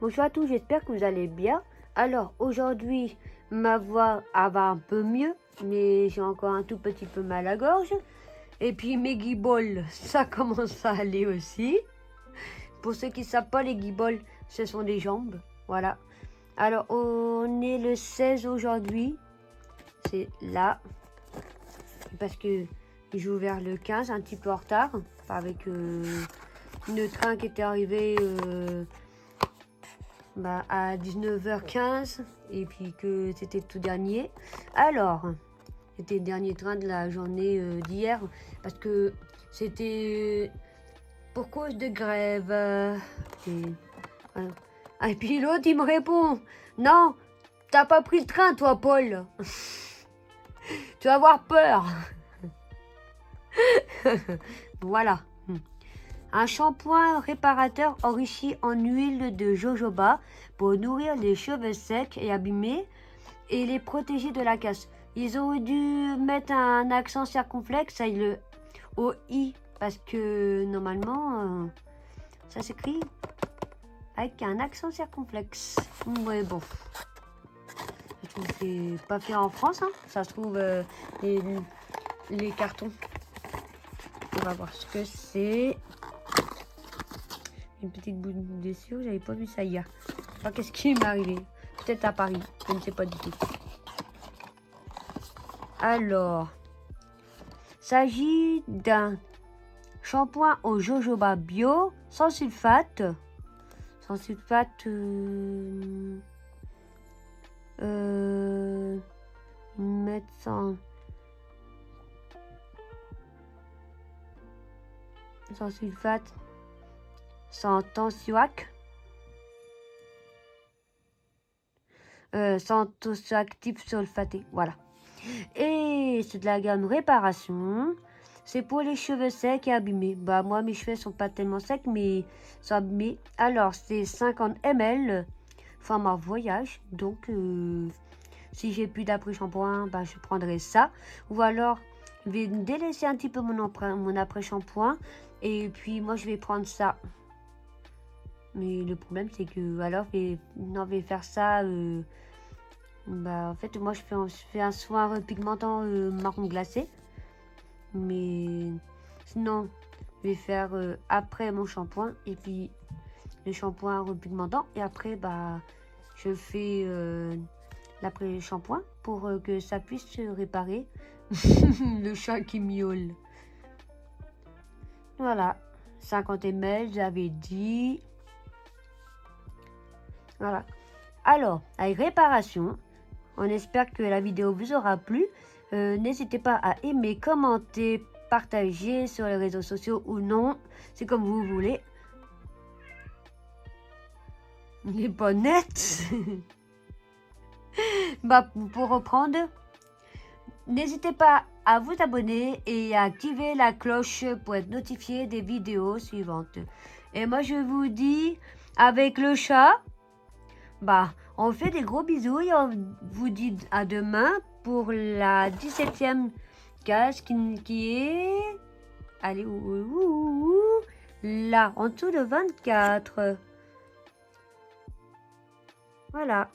Bonjour à tous, j'espère que vous allez bien. Alors aujourd'hui, ma voix va un peu mieux, mais j'ai encore un tout petit peu mal à la gorge. Et puis mes guibolles, ça commence à aller aussi. Pour ceux qui ne savent pas, les guibolles, ce sont des jambes. Voilà. Alors on est le 16 aujourd'hui. C'est là. Parce que j'ai ouvert le 15, un petit peu en retard. Avec le train qui était arrivé à 19h15. Et puis que c'était le tout dernier. Alors, c'était le dernier train de la journée d'hier. Parce que c'était pour cause de grève. Et puis l'autre, il me répond, non, t'as pas pris le train, toi, Paul. Tu vas avoir peur. Voilà. Un shampoing réparateur enrichi en huile de jojoba pour nourrir les cheveux secs et abîmés et les protéger de la casse. Ils auraient dû mettre un accent circonflexe avec le OI parce que normalement ça s'écrit avec un accent circonflexe. Ouais, bon. Je trouve que c'est pas fait en France, hein. Ça se trouve les cartons. On va voir ce que c'est. Une petite boule dessus, j'avais pas vu ça hier. Enfin, qu'est-ce qui m'est arrivé? Peut-être à Paris, je ne sais pas du tout. Alors, s'agit d'un shampoing au jojoba bio, sans sulfate. Sans sulfate. Mettre sans sulfate. Sans tensioac. Sans tensioactif sulfaté. Voilà. Et c'est de la gamme réparation. C'est pour les cheveux secs et abîmés. Bah moi mes cheveux sont pas tellement secs mais sont abîmés. Alors c'est 50 ml format voyage. Donc si j'ai plus d'après-shampoing, bah, je prendrai ça. Ou alors je vais délaisser un petit peu mon après-shampoing. Et puis moi je vais prendre ça. Mais le problème c'est que alors je vais faire ça. En fait moi je fais un soin pigmentant marron glacé. Mais sinon je vais faire après mon shampoing et puis le shampoing repigmentant et après je fais l'après shampoing pour que ça puisse se réparer. Le chat qui miaule. Voilà, 50 ml j'avais dit. Voilà. Alors, avec réparation, on espère que la vidéo vous aura plu. N'hésitez pas à aimer, commenter, partager sur les réseaux sociaux ou non. C'est comme vous voulez. Les bonnettes. Pour reprendre, n'hésitez pas à vous abonner et à activer la cloche pour être notifié des vidéos suivantes. Et moi, je vous dis, avec le chat, on fait des gros bisous et on vous dit à demain pour la 17e case qui est... Allez, là, en dessous de 24. Voilà.